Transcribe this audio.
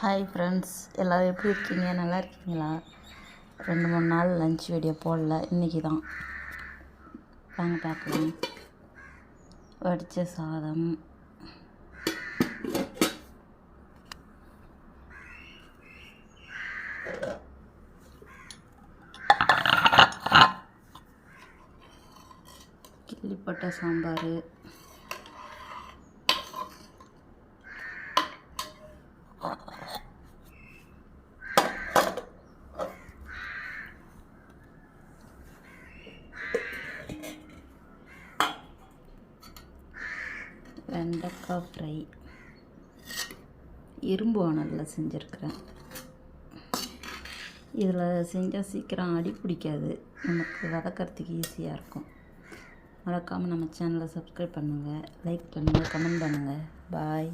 Hi friends, எல்லோரும் எப்படி இருக்கீங்க? நல்லா இருக்கீங்களா? 2-3 நாள் லன்ச் வீடியோ போடல, இன்றைக்கி தான் வாங்க பார்க்கலாம். வடித்த சாதம், கிள்ளிப்பட்ட சாம்பார், வெண்டைக்காய் ஃப்ரை, இரும்பு வானலில் செஞ்சுருக்கிறேன். இதில் செஞ்சால் சீக்கிரம் அடி பிடிக்காது, நமக்கு வதக்கிறதுக்கு ஈஸியாக இருக்கும். மறக்காமல் நம்ம சேனலை சப்ஸ்கிரைப் பண்ணுங்கள், லைக் பண்ணுங்கள், கமெண்ட் பண்ணுங்கள். பாய்.